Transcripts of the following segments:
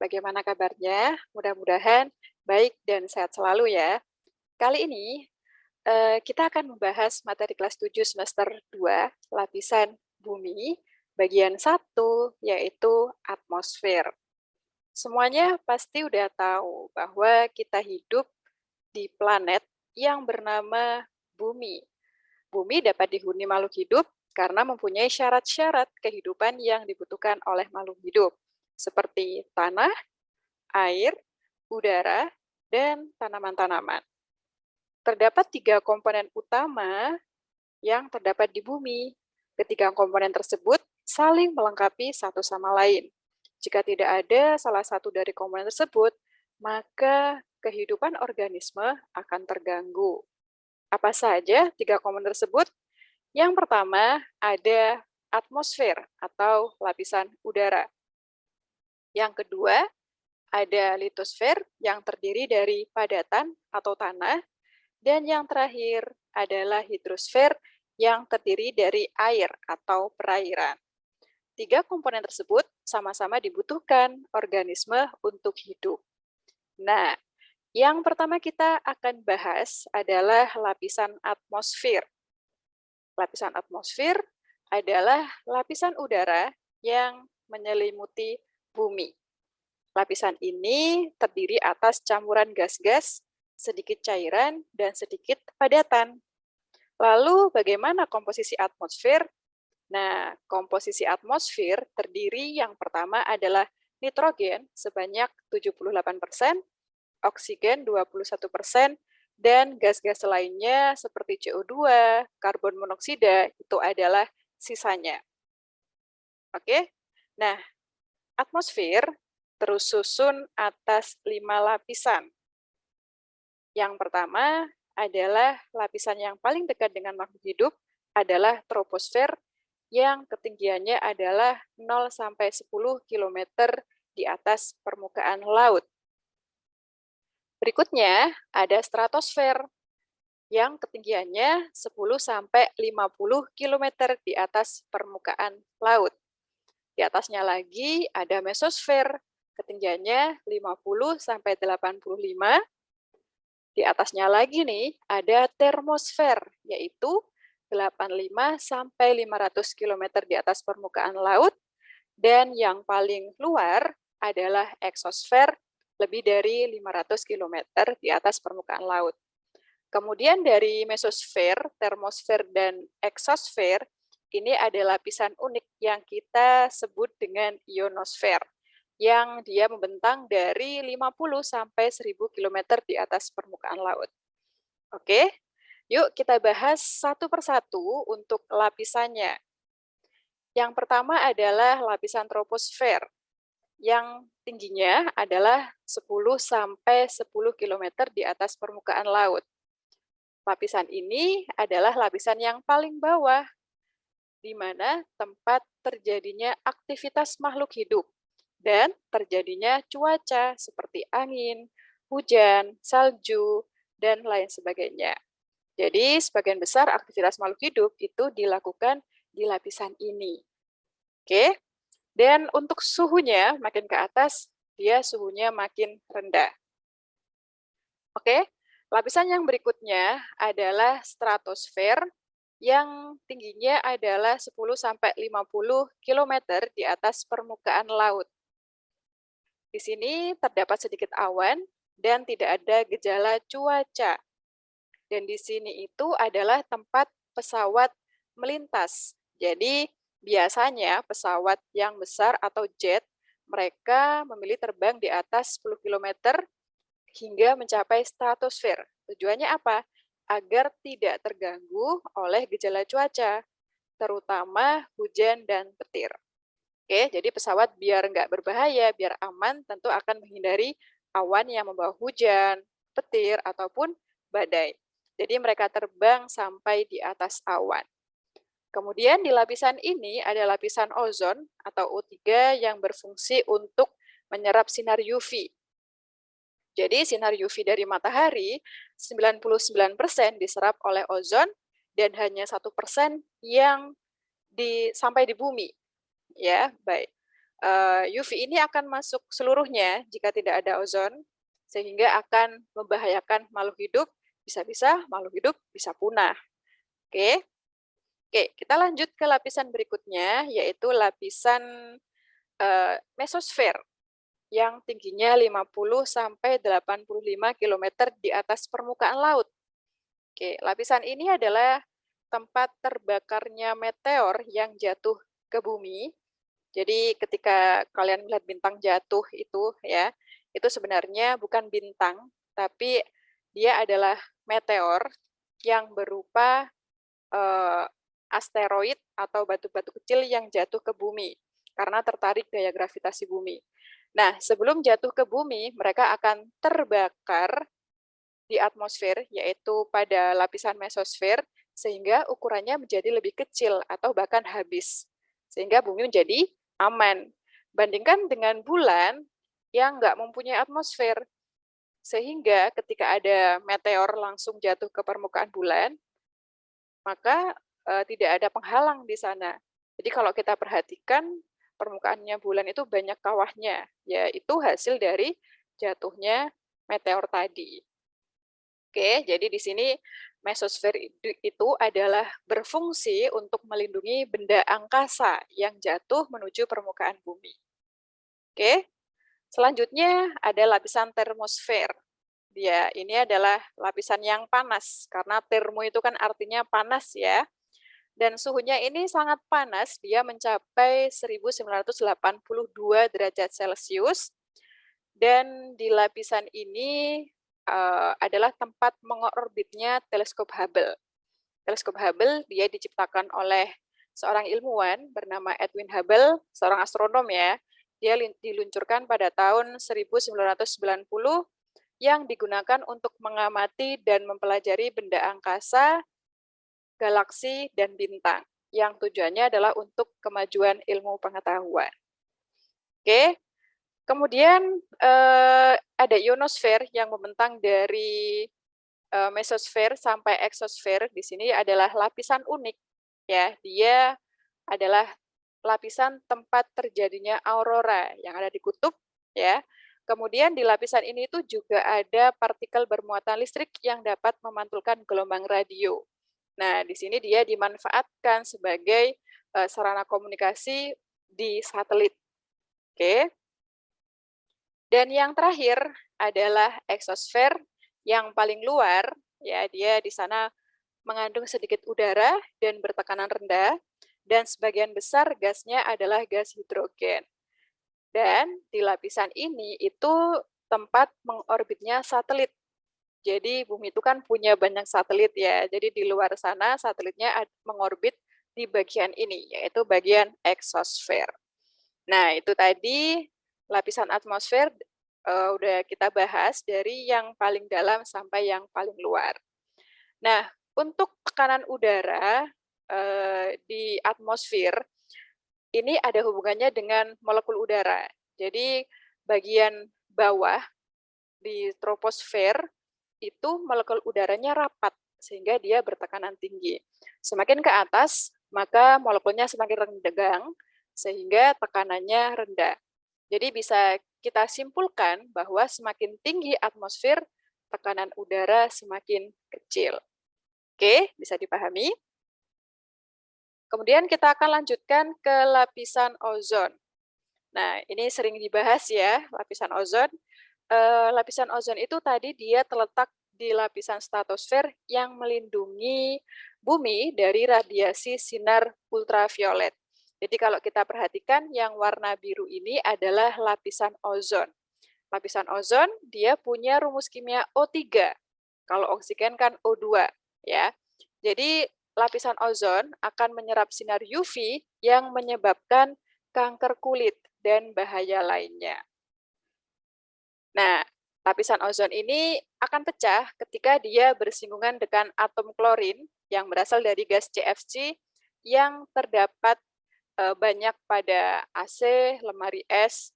bagaimana kabarnya? Mudah-mudahan baik dan sehat selalu ya. Kali ini kita akan membahas materi kelas 7 semester 2, lapisan bumi, bagian 1, yaitu atmosfer. Semuanya pasti udah tahu bahwa kita hidup di planet yang bernama bumi. Bumi dapat dihuni makhluk hidup karena mempunyai syarat-syarat kehidupan yang dibutuhkan oleh makhluk hidup, seperti tanah, air, udara, dan tanaman-tanaman. Terdapat 3 komponen utama yang terdapat di bumi. Ketiga komponen tersebut saling melengkapi satu sama lain. Jika tidak ada salah satu dari komponen tersebut, maka kehidupan organisme akan terganggu. Apa saja 3 komponen tersebut? Yang pertama ada atmosfer atau lapisan udara. Yang kedua ada litosfer yang terdiri dari padatan atau tanah, dan yang terakhir adalah hidrosfer yang terdiri dari air atau perairan. 3 komponen tersebut sama-sama dibutuhkan organisme untuk hidup. Nah, yang pertama kita akan bahas adalah lapisan atmosfer. Lapisan atmosfer adalah lapisan udara yang menyelimuti bumi. Lapisan ini terdiri atas campuran gas-gas, sedikit cairan, dan sedikit padatan. Lalu bagaimana komposisi atmosfer? Nah, komposisi atmosfer terdiri yang pertama adalah nitrogen sebanyak 78%, oksigen 21%, dan gas-gas lainnya seperti CO2, karbon monoksida itu adalah sisanya. Oke? Nah, atmosfer terus susun atas 5 lapisan. Yang pertama adalah lapisan yang paling dekat dengan makhluk hidup adalah troposfer yang ketinggiannya adalah 0-10 km di atas permukaan laut. Berikutnya ada stratosfer yang ketinggiannya 10-50 km di atas permukaan laut. Di atasnya lagi ada mesosfer, ketinggiannya 50-85. Di atasnya lagi nih ada termosfer, yaitu 85-500 km di atas permukaan laut. Dan yang paling luar adalah eksosfer, lebih dari 500 km di atas permukaan laut. Kemudian dari mesosfer, termosfer, dan eksosfer, ini ada lapisan unik yang kita sebut dengan ionosfer, yang dia membentang dari 50-1000 km di atas permukaan laut. Oke, yuk kita bahas satu persatu untuk lapisannya. Yang pertama adalah lapisan troposfer, yang tingginya adalah 10-10 km di atas permukaan laut. Lapisan ini adalah lapisan yang paling bawah, di mana tempat terjadinya aktivitas makhluk hidup dan terjadinya cuaca seperti angin, hujan, salju, dan lain sebagainya. Jadi, sebagian besar aktivitas makhluk hidup itu dilakukan di lapisan ini. Oke, dan untuk suhunya makin ke atas, dia suhunya makin rendah. Oke, lapisan yang berikutnya adalah stratosfer yang tingginya adalah 10-50 km di atas permukaan laut. Di sini terdapat sedikit awan dan tidak ada gejala cuaca. Dan di sini itu adalah tempat pesawat melintas. Jadi, biasanya pesawat yang besar atau jet, mereka memilih terbang di atas 10 km hingga mencapai stratosfer. Tujuannya apa? Agar tidak terganggu oleh gejala cuaca, terutama hujan dan petir. Oke, jadi pesawat biar nggak berbahaya, biar aman, tentu akan menghindari awan yang membawa hujan, petir, ataupun badai. Jadi mereka terbang sampai di atas awan. Kemudian di lapisan ini ada lapisan ozon atau O3 yang berfungsi untuk menyerap sinar UV. Jadi sinar UV dari matahari 99% diserap oleh ozon dan hanya 1% yang sampai di bumi. Ya, baik. UV ini akan masuk seluruhnya jika tidak ada ozon, sehingga akan membahayakan makhluk hidup, bisa-bisa makhluk hidup bisa punah. Oke, Oke, kita lanjut ke lapisan berikutnya, yaitu lapisan mesosfer yang tingginya 50 sampai 85 km di atas permukaan laut. Oke, lapisan ini adalah tempat terbakarnya meteor yang jatuh ke bumi. Jadi ketika kalian melihat bintang jatuh itu ya, itu sebenarnya bukan bintang, tapi dia adalah meteor yang berupa asteroid atau batu-batu kecil yang jatuh ke bumi karena tertarik gaya gravitasi bumi. Nah, sebelum jatuh ke bumi, mereka akan terbakar di atmosfer, yaitu pada lapisan mesosfer, sehingga ukurannya menjadi lebih kecil atau bahkan habis. Sehingga bumi menjadi aman. Bandingkan dengan bulan yang nggak mempunyai atmosfer. Sehingga ketika ada meteor langsung jatuh ke permukaan bulan, maka tidak ada penghalang di sana. Jadi kalau kita perhatikan, permukaannya bulan itu banyak kawahnya, yaitu hasil dari jatuhnya meteor tadi. Oke, jadi di sini mesosfer itu adalah berfungsi untuk melindungi benda angkasa yang jatuh menuju permukaan bumi. Oke, selanjutnya ada lapisan termosfer. Ini adalah lapisan yang panas, karena termo itu kan artinya panas ya. Dan suhunya ini sangat panas, dia mencapai 1982 derajat Celcius. Dan di lapisan ini adalah tempat mengorbitnya teleskop Hubble. Teleskop Hubble dia diciptakan oleh seorang ilmuwan bernama Edwin Hubble, seorang astronom ya. Dia diluncurkan pada tahun 1990 yang digunakan untuk mengamati dan mempelajari benda angkasa, galaksi, dan bintang, yang tujuannya adalah untuk kemajuan ilmu pengetahuan. Oke, kemudian ada ionosfer yang membentang dari mesosfer sampai eksosfer. Di sini adalah lapisan unik, ya. Dia adalah lapisan tempat terjadinya aurora yang ada di kutub, ya. Kemudian di lapisan ini itu juga ada partikel bermuatan listrik yang dapat memantulkan gelombang radio. Nah, di sini dia dimanfaatkan sebagai sarana komunikasi di satelit. Oke. Dan yang terakhir adalah eksosfer yang paling luar, ya, dia di sana mengandung sedikit udara dan bertekanan rendah, dan sebagian besar gasnya adalah gas hidrogen. Dan di lapisan ini itu tempat mengorbitnya satelit. Jadi bumi itu kan punya banyak satelit ya, jadi di luar sana satelitnya mengorbit di bagian ini, yaitu bagian eksosfer. Nah, itu tadi lapisan atmosfer udah kita bahas dari yang paling dalam sampai yang paling luar. Nah, untuk tekanan udara di atmosfer, ini ada hubungannya dengan molekul udara. Jadi, bagian bawah di troposfer itu molekul udaranya rapat, sehingga dia bertekanan tinggi. Semakin ke atas, maka molekulnya semakin renggang, sehingga tekanannya rendah. Jadi bisa kita simpulkan bahwa semakin tinggi atmosfer, tekanan udara semakin kecil. Oke, bisa dipahami? Kemudian kita akan lanjutkan ke lapisan ozon. Nah, ini sering dibahas ya, lapisan ozon. Lapisan ozon itu tadi dia terletak di lapisan stratosfer yang melindungi bumi dari radiasi sinar ultraviolet. Jadi kalau kita perhatikan yang warna biru ini adalah lapisan ozon. Lapisan ozon dia punya rumus kimia O3. Kalau oksigen kan O2 ya. Jadi lapisan ozon akan menyerap sinar UV yang menyebabkan kanker kulit dan bahaya lainnya. Nah, lapisan ozon ini akan pecah ketika dia bersinggungan dengan atom klorin yang berasal dari gas CFC yang terdapat banyak pada AC, lemari es,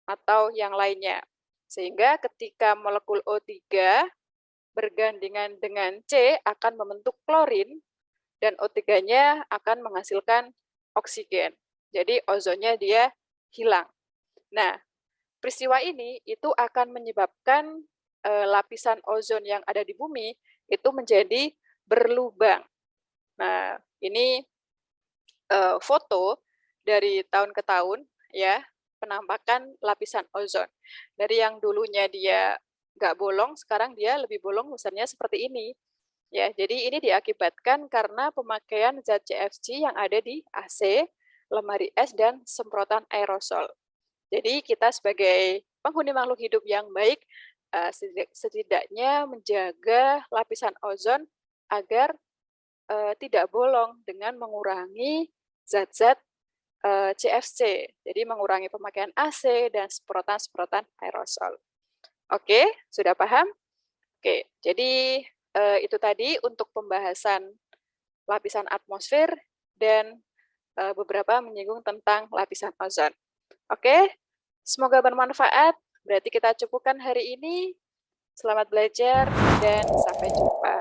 atau yang lainnya. Sehingga ketika molekul O3 bergandengan dengan C akan membentuk klorin, dan O3-nya akan menghasilkan oksigen. Jadi ozonnya dia hilang. Nah, peristiwa ini itu akan menyebabkan lapisan ozon yang ada di bumi itu menjadi berlubang. Nah, ini foto dari tahun ke tahun ya, penampakan lapisan ozon. Dari yang dulunya dia nggak bolong, sekarang dia lebih bolong misalnya seperti ini. Ya, jadi ini diakibatkan karena pemakaian zat CFC yang ada di AC, lemari es, dan semprotan aerosol. Jadi kita sebagai penghuni makhluk hidup yang baik, setidaknya menjaga lapisan ozon agar tidak bolong dengan mengurangi zat-zat CFC. Jadi mengurangi pemakaian AC dan semprotan-semprotan aerosol. Oke, sudah paham? Oke, jadi itu tadi untuk pembahasan lapisan atmosfer dan beberapa menyinggung tentang lapisan ozon. Oke, semoga bermanfaat. Berarti kita cukupkan hari ini. Selamat belajar dan sampai jumpa.